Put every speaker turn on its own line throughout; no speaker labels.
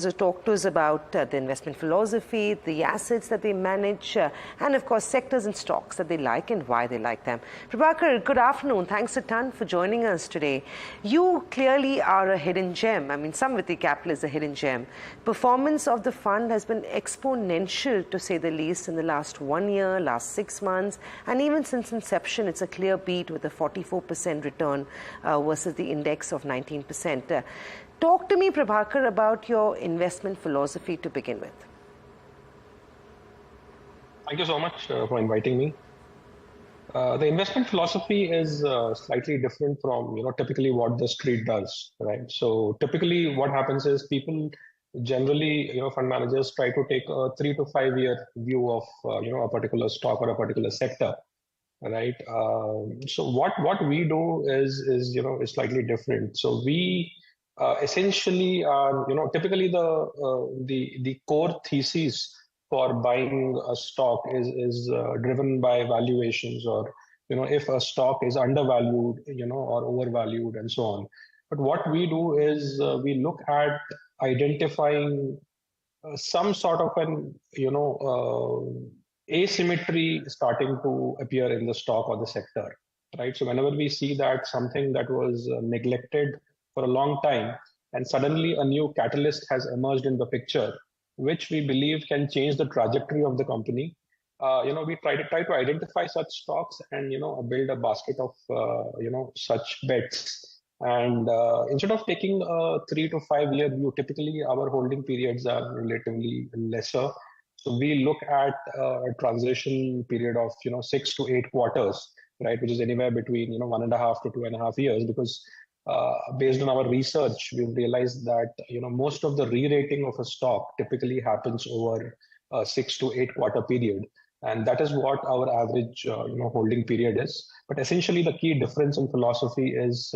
to talk to us about the investment philosophy, the assets that they manage, and of course sectors and stocks that they like and why they like them. Prabhakar, good afternoon. Thanks a ton for joining us today. You clearly are a hidden gem. I mean, Samvitti Capital is a hidden gem. Performance of the fund has been exponential, to say the least, in the last 1 year, last 6 months, and even since inception, it's a clear beat with a 44% return versus the index of 19%. Talk to me, Prabhakar, about your investment philosophy to begin with.
Thank you so much for inviting me. The investment philosophy is slightly different from typically what the street does, right? So typically what happens is people generally, fund managers try to take a 3 to 5 year view of a particular stock or a particular sector, right? So what we do is slightly different. So we essentially are typically the core thesis for buying a stock is driven by valuations, or if a stock is undervalued or overvalued and so on. But what we do is we look at identifying some sort of an asymmetry starting to appear in the stock or the sector, right? So whenever we see that something that was neglected for a long time and suddenly a new catalyst has emerged in the picture, which we believe can change the trajectory of the company, we try to identify such stocks and build a basket of such bets. And instead of taking a 3 to 5 year view, typically our holding periods are relatively lesser. So we look at a transition period of 6 to 8 quarters, right, which is anywhere between 1.5 to 2.5 years, because based on our research, we've realized that most of the re-rating of a stock typically happens over a 6 to 8 quarter period, and that is what our average holding period is. But essentially, the key difference in philosophy is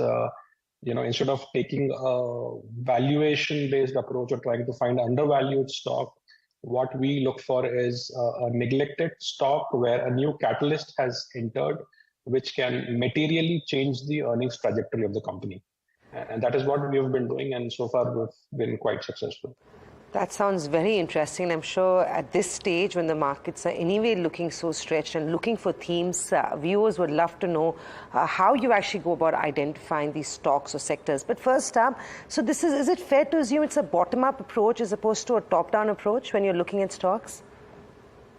instead of taking a valuation-based approach or trying to find undervalued stock, what we look for is a neglected stock where a new catalyst has entered, which can materially change the earnings trajectory of the company. And that is what we have been doing, and so far we've been quite successful.
That sounds very interesting. I'm sure at this stage, when the markets are anyway looking so stretched and looking for themes, viewers would love to know how you actually go about identifying these stocks or sectors. But first up, so this is it fair to assume it's a bottom-up approach as opposed to a top-down approach when you're looking at stocks?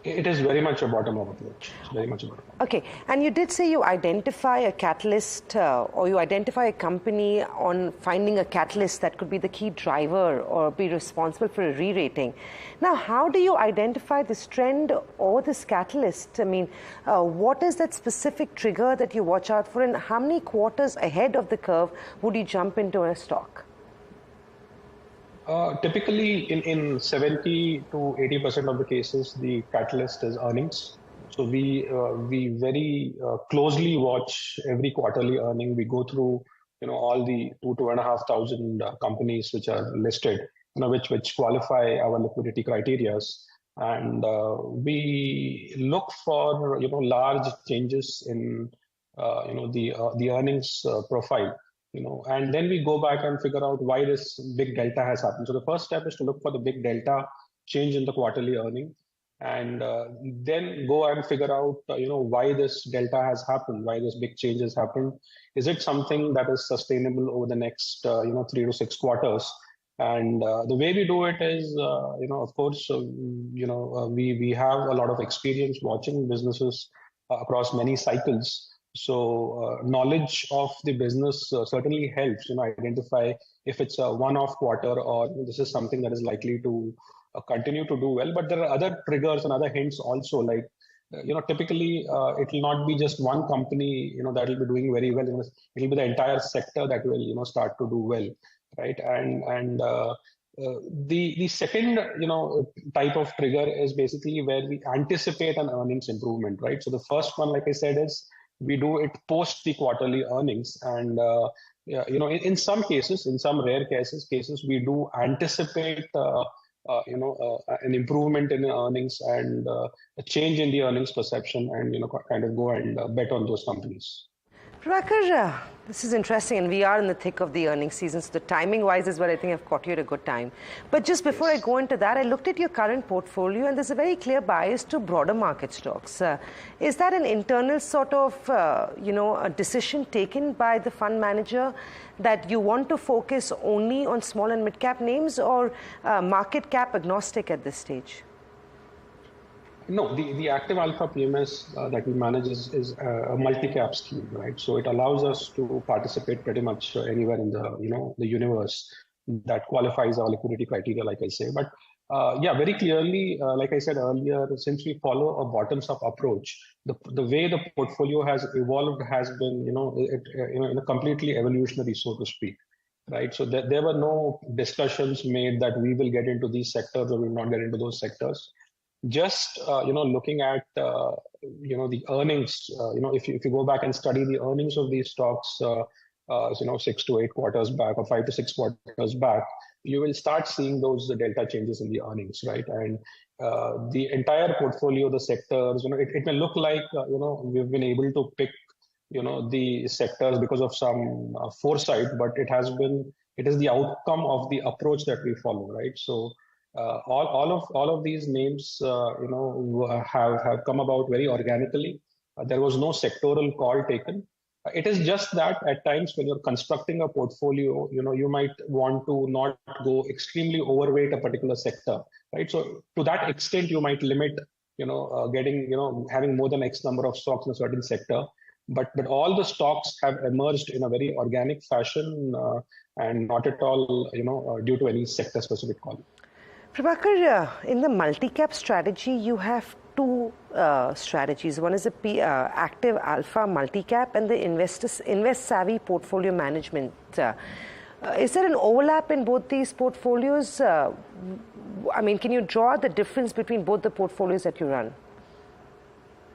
It is very much a bottom-up approach. It's very much a bottom-up.
Okay, and you did say you identify a catalyst or you identify a company on finding a catalyst that could be the key driver or be responsible for a re-rating. Now, how do you identify this trend or this catalyst? I mean, what is that specific trigger that you watch out for, and how many quarters ahead of the curve would you jump into a stock?
Typically, in 70 to 80% of the cases, the catalyst is earnings. So we very closely watch every quarterly earning. We go through all the 2,500 companies which are listed, which qualify our liquidity criteria, and we look for large changes in the earnings profile. And then we go back and figure out why this big delta has happened. So the first step is to look for the big delta change in the quarterly earning, and then go and figure out why this delta has happened, why this big change has happened. Is it something that is sustainable over the next 3 to 6 quarters? And the way we do it is, of course, we have a lot of experience watching businesses across many cycles. So knowledge of the business certainly helps identify if it's a one-off quarter or this is something that is likely to continue to do well. But there are other triggers and other hints also, like typically it will not be just one company that will be doing very well. It will be the entire sector that will start to do well, right? And the second type of trigger is basically where we anticipate an earnings improvement, right? So the first one, like I said, is we do it post the quarterly earnings, and in some cases, in some rare cases, we do anticipate an improvement in the earnings and a change in the earnings perception, and kind of go and bet on those companies.
Prabhakar, this is interesting, and we are in the thick of the earnings season, so the timing-wise is what I think I've caught you at a good time. But just before I go into that, I looked at your current portfolio, and there's a very clear bias to broader market stocks. Is that an internal sort of, a decision taken by the fund manager that you want to focus only on small and mid-cap names, or market cap agnostic at this stage?
No, the active alpha PMS that we manage is a multi-cap scheme, right? So it allows us to participate pretty much anywhere in the universe that qualifies our liquidity criteria, like I say. But yeah, very clearly, like I said earlier, since we follow a bottoms-up approach, the way the portfolio has evolved has been, in a completely evolutionary, so to speak. Right, so there were no discussions made that we will get into these sectors or we will not get into those sectors. Just looking at the earnings, if you go back and study the earnings of these stocks, 6 to 8 quarters back or 5 to 6 quarters back, you will start seeing those delta changes in the earnings, right? And the entire portfolio, the sectors, it may look like we've been able to pick the sectors because of some foresight, but it is the outcome of the approach that we follow, right? So. All of these names, have come about very organically. There was no sectoral call taken. It is just that at times when you're constructing a portfolio, you might want to not go extremely overweight a particular sector, right? So to that extent, you might limit, having more than X number of stocks in a certain sector. But all the stocks have emerged in a very organic fashion and not at all, due to any sector specific call.
Prabhakar, in the multi-cap strategy, you have two strategies. One is the active alpha multi-cap and the invest-savvy portfolio management. Is there an overlap in both these portfolios? Can you draw the difference between both the portfolios that you run?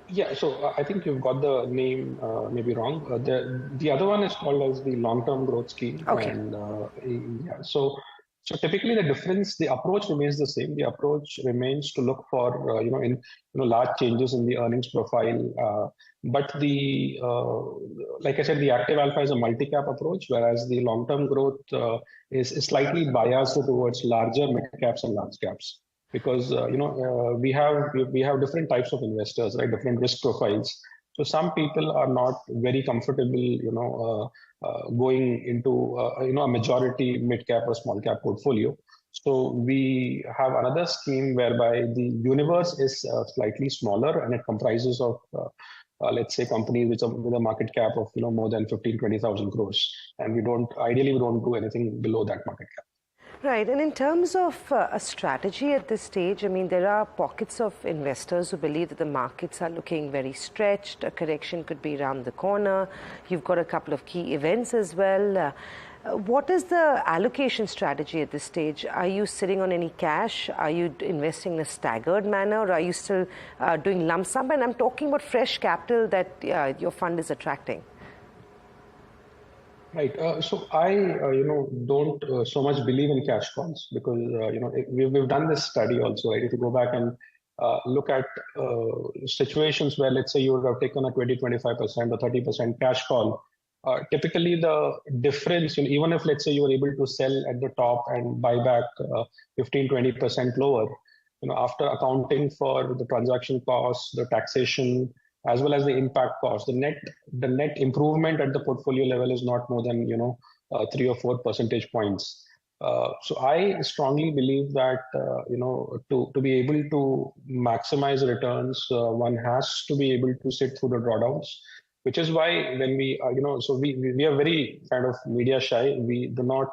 Yeah, so I think you've got the name maybe wrong. The other one is called as the long-term growth scheme.
Okay.
And yeah, so typically the approach remains the same. The approach remains to look for, large changes in the earnings profile. But like I said, the active alpha is a multi-cap approach, whereas the long-term growth is slightly biased towards larger mid-caps and large caps. Because, we have different types of investors, right? Different risk profiles. So some people are not very comfortable, going into a majority mid-cap or small-cap portfolio. So we have another scheme whereby the universe is slightly smaller and it comprises of, let's say, companies with a market cap of more than 15-20,000 crores, and we don't do anything below that market cap.
Right, and in terms of a strategy at this stage, there are pockets of investors who believe that the markets are looking very stretched. A correction could be around the corner. You've got a couple of key events as well. What is the allocation strategy at this stage? Are you sitting on any cash? Are you investing in a staggered manner? Or are you still doing lump sum? And I'm talking about fresh capital that your fund is attracting.
Right. So I, don't so much believe in cash calls because, we've done this study also, right? If you go back and look at situations where, let's say, you would have taken a 20, 25% or 30% cash call, typically the difference, even if, let's say, you were able to sell at the top and buy back 15, 20% lower, after accounting for the transaction costs, the taxation, as well as the impact cost, the net improvement at the portfolio level is not more than 3 or 4 percentage points. So I strongly believe that to be able to maximize returns, one has to be able to sit through the drawdowns, which is why when we so we are very kind of media shy. We do not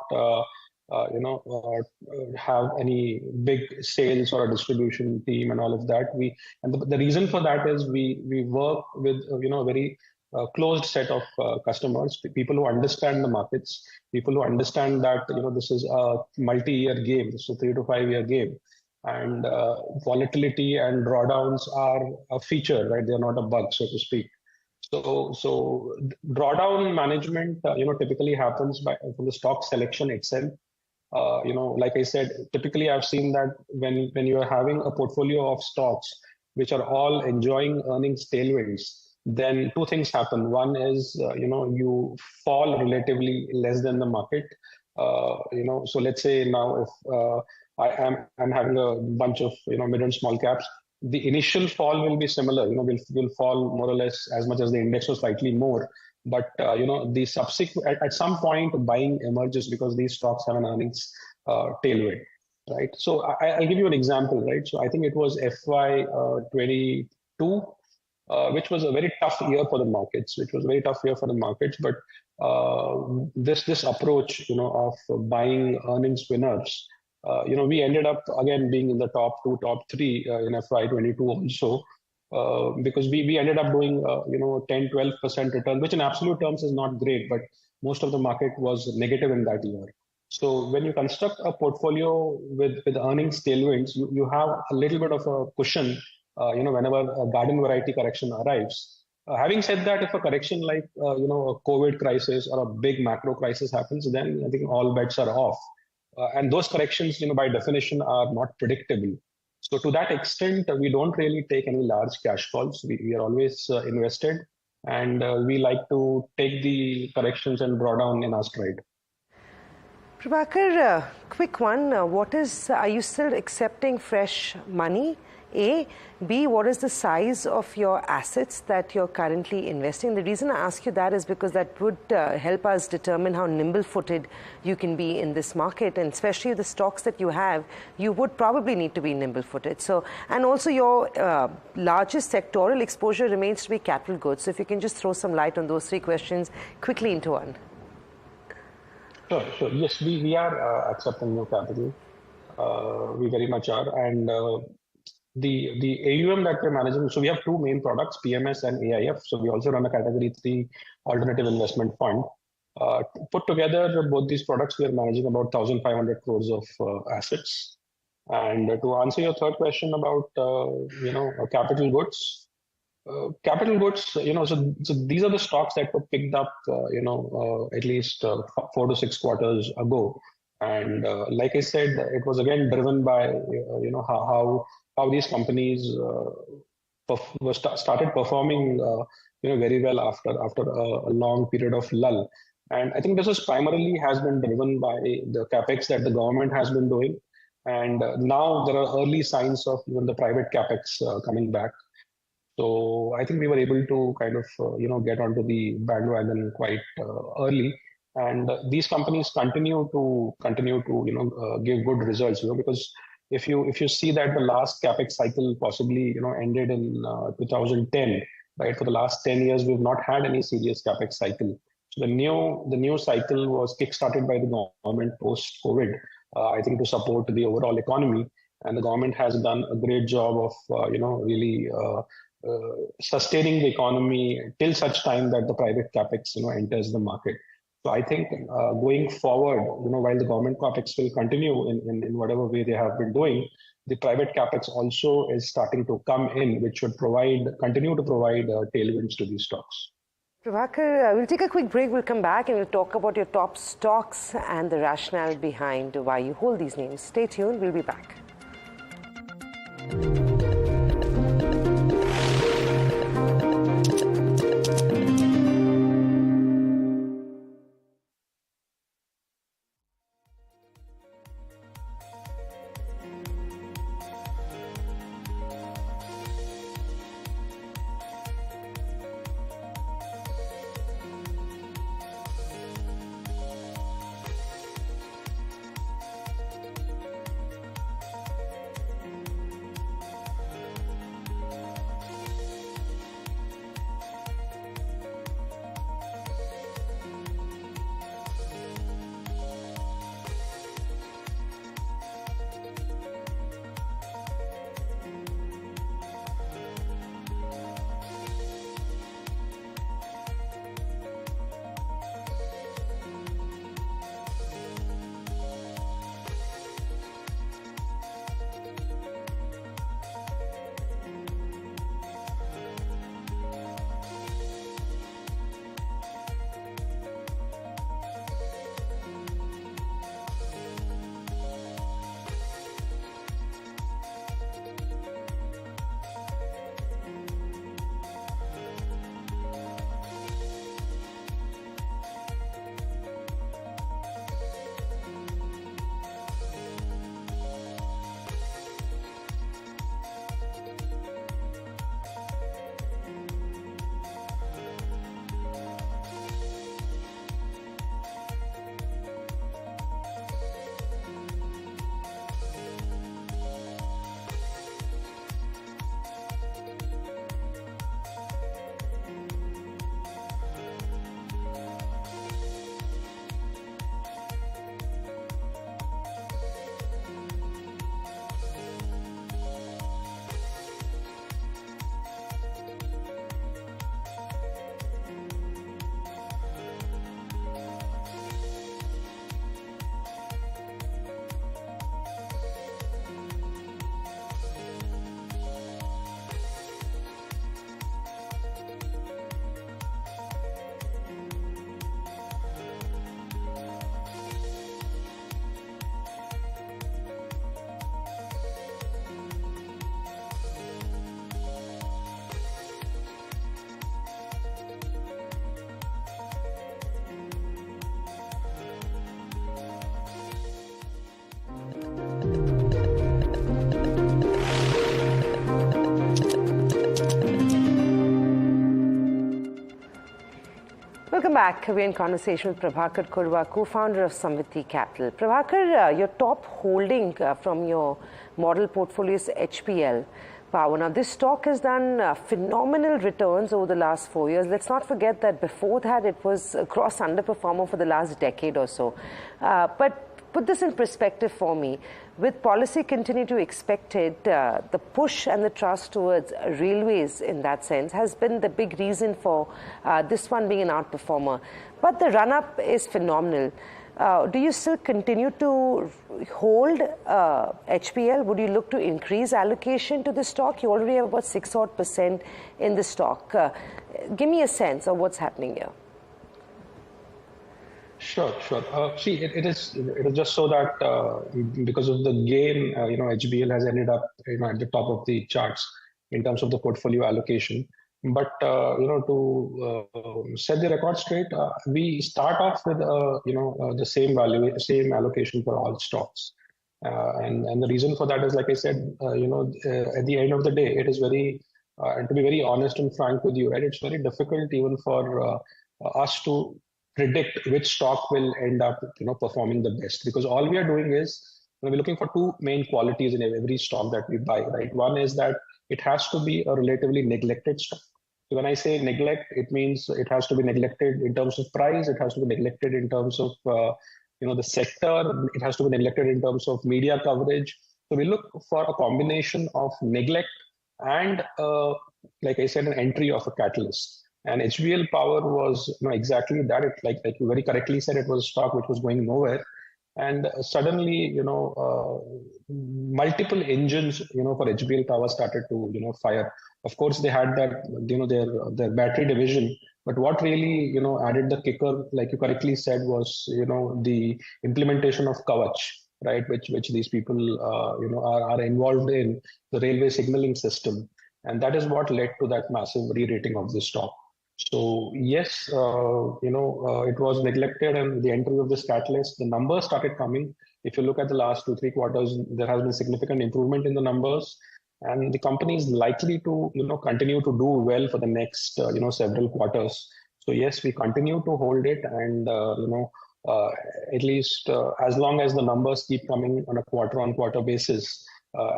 have any big sales or a distribution team and all of that. And the reason for that is we work with a very closed set of customers, people who understand the markets, people who understand that this is a multi-year game, this is a 3 to 5 year game, and volatility and drawdowns are a feature, right? They are not a bug, so to speak. So drawdown management, typically happens from the stock selection itself. Like I said, typically I've seen that when you are having a portfolio of stocks which are all enjoying earnings tailwinds, then two things happen. One is, you fall relatively less than the market. So let's say now if I'm having a bunch of mid and small caps, the initial fall will be similar. Will fall more or less as much as the index or slightly more. But the subsequent at some point buying emerges because these stocks have an earnings tailwind, right? So I'll give you an example, right? So I think it was FY22, which was a very tough year for the markets. But this approach, of buying earnings winners, we ended up again being in the top two, top three in FY22 also. Because we ended up doing 10-12% return, which in absolute terms is not great, but most of the market was negative in that year. So when you construct a portfolio with earnings tailwinds, you have a little bit of a cushion, whenever a garden variety correction arrives. Having said that, if a correction like a COVID crisis or a big macro crisis happens, then I think all bets are off. And those corrections, by definition, are not predictable. So to that extent, we don't really take any large cash calls. We are always invested, and we like to take the corrections and draw down in our stride.
Prabhakar, quick one. Are you still accepting fresh money? A. B. What is the size of your assets that you're currently investing? The reason I ask you that is because that would help us determine how nimble-footed you can be in this market, and especially the stocks that you have, you would probably need to be nimble-footed. So, and also your largest sectoral exposure remains to be capital goods. So if you can just throw some light on those three questions quickly into one.
Sure. Yes, we are accepting new capital. We very much are, and the AUM that we're managing. So we have two main products, PMS and AIF. So we also run a Category 3 alternative investment fund. Put together, both these products, we are managing about 1,500 crores of assets. And to answer your third question about capital goods. So these are the stocks that were picked up, at least 4 to 6 quarters ago. And like I said, it was again driven by, how these companies started performing, very well after a long period of lull. And I think this has primarily been driven by the capex that the government has been doing. And now there are early signs of even the private capex coming back. So I think we were able to kind of, get onto the bandwagon quite early. And these companies continue to give good results, because if you see that the last capex cycle possibly ended in 2010, right? For the last 10 years, we've not had any serious capex cycle. So the new cycle was kickstarted by the government post COVID, I think, to support the overall economy, and the government has done a great job of really sustaining the economy till such time that the private capex enters the market. So I think going forward, while the government capex will continue in whatever way they have been doing, the private capex also is starting to come in, which should continue to provide tailwinds to these stocks.
Prabhakar, we'll take a quick break. We'll come back and we'll talk about your top stocks and the rationale behind why you hold these names. Stay tuned. We'll be back. back. We're in conversation with Prabhakar Kudva, co-founder of Samvitti Capital. Prabhakar, your top holding from your model portfolio is HBL Power. Now, this stock has done phenomenal returns over the last 4 years. Let's not forget that before that, it was a gross underperformer for the last decade or so. But put this in perspective for me. With policy continue to expected, the push and the trust towards railways in that sense has been the big reason for this one being an outperformer. But the run-up is phenomenal. Do you still continue to hold HBL? Would you look to increase allocation to the stock? You already have about 6% in the stock. Give me a sense of what's happening here.
Sure. See, it is just so that because of the gain, HBL has ended up, at the top of the charts in terms of the portfolio allocation. But to set the record straight, we start off with the same value, same allocation for all stocks, and the reason for that is, like I said, at the end of the day, it is very, and to be very honest and frank with you, right, it's very difficult even for us to predict which stock will end up performing the best, because all we are doing is we're looking for two main qualities in every stock that we buy, right? One is that it has to be a relatively neglected stock. So when I say neglect, it means it has to be neglected in terms of price, it has to be neglected in terms of the sector, it has to be neglected in terms of media coverage. So we look for a combination of neglect and like I said, an entry of a catalyst. And HBL Power was exactly that. It, like you very correctly said, it was a stock which was going nowhere, and suddenly multiple engines for HBL Power started to fire. Of course, they had that their battery division, but what really added the kicker, like you correctly said, was the implementation of Kavach, right? Which these people are involved in, the railway signaling system, and that is what led to that massive re-rating of the stock. So yes, it was neglected, and the entry of this catalyst, the numbers started coming. If you look at the last 2-3 quarters, there has been significant improvement in the numbers, and the company is likely to continue to do well for the next several quarters. So yes, we continue to hold it, and at least as long as the numbers keep coming on a quarter-on-quarter basis,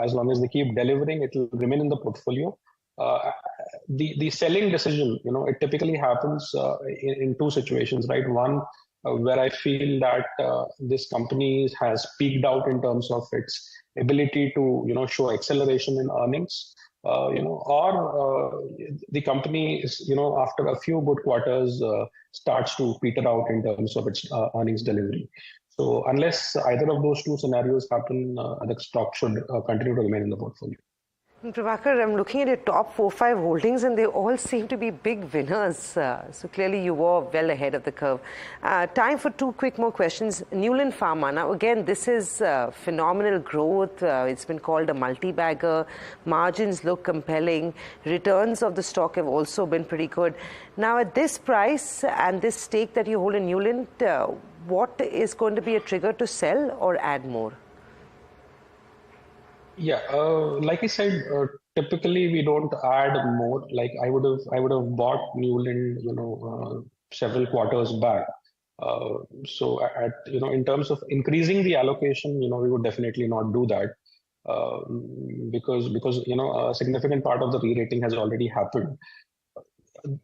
as long as they keep delivering, it will remain in the portfolio. The selling decision, it typically happens in two situations, right? One, where I feel that this company has peaked out in terms of its ability to, show acceleration in earnings, or the company is, after a few good quarters, starts to peter out in terms of its earnings delivery. So unless either of those two scenarios happen, the stock should continue to remain in the portfolio.
Prabhakar, I'm looking at your top 4-5 holdings, and they all seem to be big winners. So clearly you were well ahead of the curve. Time for two quick more questions. Newland Pharma. Now, again, this is phenomenal growth. It's been called a multi-bagger. Margins look compelling. Returns of the stock have also been pretty good. Now, at this price and this stake that you hold in Newland, what is going to be a trigger to sell or add more?
Yeah, like I said, typically we don't add more. Like I would have bought Newland, several quarters back. So at in terms of increasing the allocation, we would definitely not do that, because a significant part of the re-rating has already happened.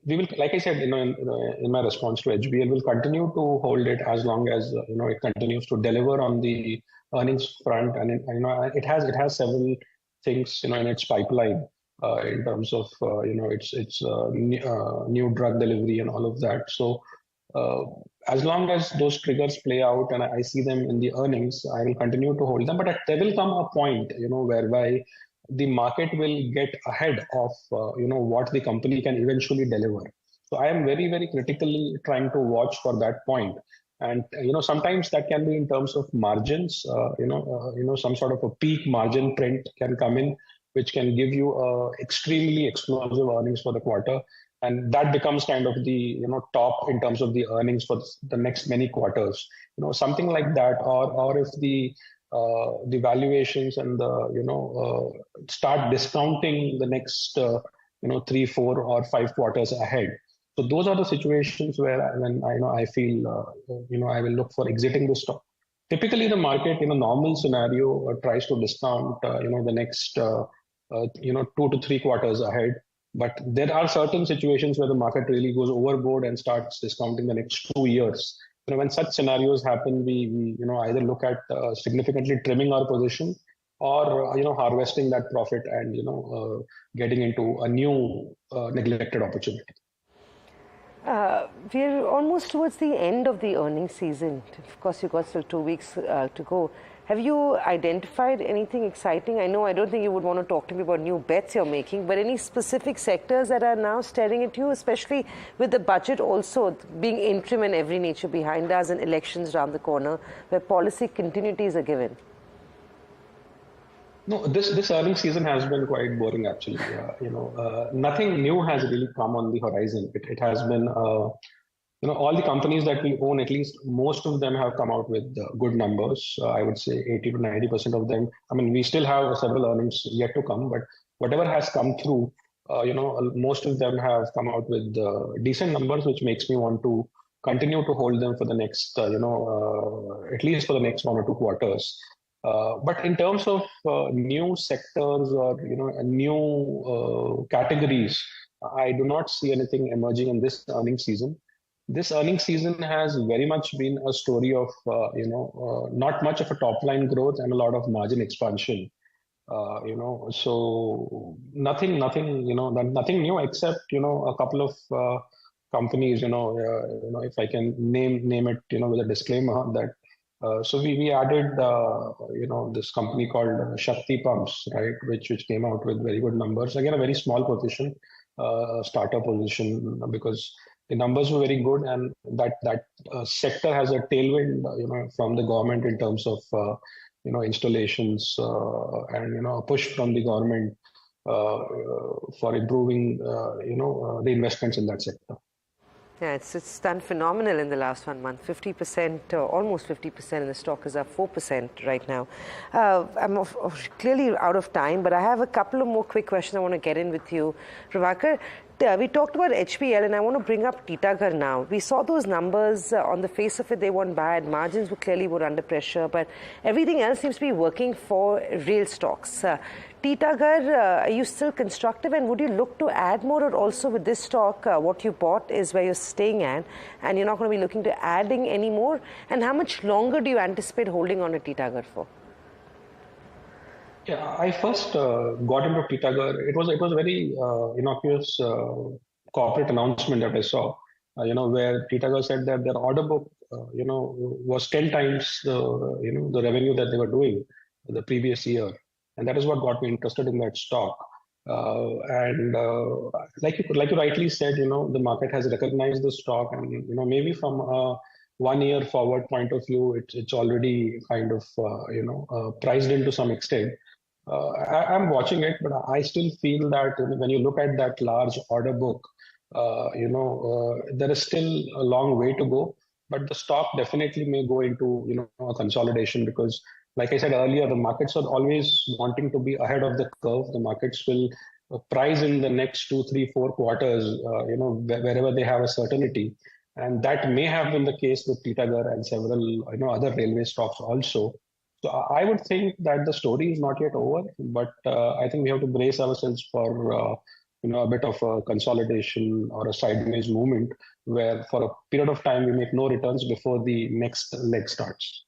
We will, like I said, in my response to HBL, will continue to hold it as long as it continues to deliver on the earnings front, and it has several things in its pipeline in terms of its new drug delivery and all of that. So as long as those triggers play out and I see them in the earnings, I will continue to hold them. But there will come a point whereby the market will get ahead of what the company can eventually deliver. So I am very, very critically trying to watch for that point. And sometimes that can be in terms of margins. Some sort of a peak margin print can come in, which can give you extremely explosive earnings for the quarter, and that becomes kind of the top in terms of the earnings for the next many quarters. Something like that, or if the valuations and the start discounting the next 3, 4, or 5 quarters ahead. So those are the situations where I feel I will look for exiting the stock. Typically, the market in a normal scenario tries to discount the next 2 to 3 quarters ahead. But there are certain situations where the market really goes overboard and starts discounting the next 2 years. When such scenarios happen, we either look at significantly trimming our position or harvesting that profit and getting into a new neglected opportunity.
We're almost towards the end of the earnings season. Of course, you've got still 2 weeks to go. Have you identified anything exciting? I don't think you would want to talk to me about new bets you're making, but any specific sectors that are now staring at you, especially with the budget also being interim and every nature behind us and elections around the corner, where policy continuities are given?
No, this earnings season has been quite boring actually. Nothing new has really come on the horizon. It has been, all the companies that we own, at least most of them have come out with good numbers. I would say 80 to 90% of them. I mean, we still have several earnings yet to come, but whatever has come through, most of them have come out with decent numbers, which makes me want to continue to hold them for the next, at least for the next 1 or 2 quarters. But in terms of new sectors or new categories, I do not see anything emerging in this earnings season. This earnings season has very much been a story of not much of a top line growth and a lot of margin expansion. So nothing new except a couple of companies. If I can name it, with a disclaimer that. So we added, this company called Shakti Pumps, right, which came out with very good numbers. Again, a very small position, startup position, because the numbers were very good, and that sector has a tailwind, from the government in terms of, installations and a push from the government for improving, the investments in that sector.
Yeah, it's done phenomenal in the last 1 month. 50%, almost 50%, and the stock is up 4% right now. I'm clearly out of time, but I have a couple of more quick questions I want to get in with you, Prabhakar. We talked about HBL, and I want to bring up Tagar now. We saw those numbers on the face of it; they weren't bad. Margins were clearly under pressure, but everything else seems to be working for real stocks. Tagar, are you still constructive, and would you look to add more? Or also with this stock, what you bought is where you're staying at, and you're not going to be looking to adding any more? And how much longer do you anticipate holding on to Tagar for?
Yeah, I first got into Tagar. It was a very innocuous corporate announcement that I saw, where Tagar said that their order book, was 10 times the revenue that they were doing the previous year, and that is what got me interested in that stock. Like you rightly said, the market has recognized the stock, and maybe from a 1 year forward point of view, it's already kind of priced in to some extent. I'm watching it, but I still feel that when you look at that large order book, there is still a long way to go. But the stock definitely may go into a consolidation, because, like I said earlier, the markets are always wanting to be ahead of the curve. The markets will price in the next 2, 3, 4 quarters, wherever they have a certainty, and that may have been the case with Tagar and several other railway stocks also. So I would think that the story is not yet over, but I think we have to brace ourselves for a bit of a consolidation or a sideways movement, where for a period of time we make no returns before the next leg starts.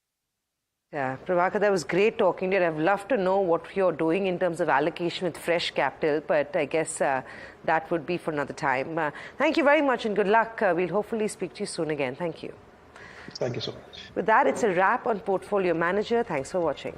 Yeah, Prabhakar, that was great talking to you. I'd love to know what you're doing in terms of allocation with fresh capital, but I guess that would be for another time. Thank you very much and good luck. We'll hopefully speak to you soon again. Thank you.
Thank you so much.
With that, it's a wrap on Portfolio Manager. Thanks for watching.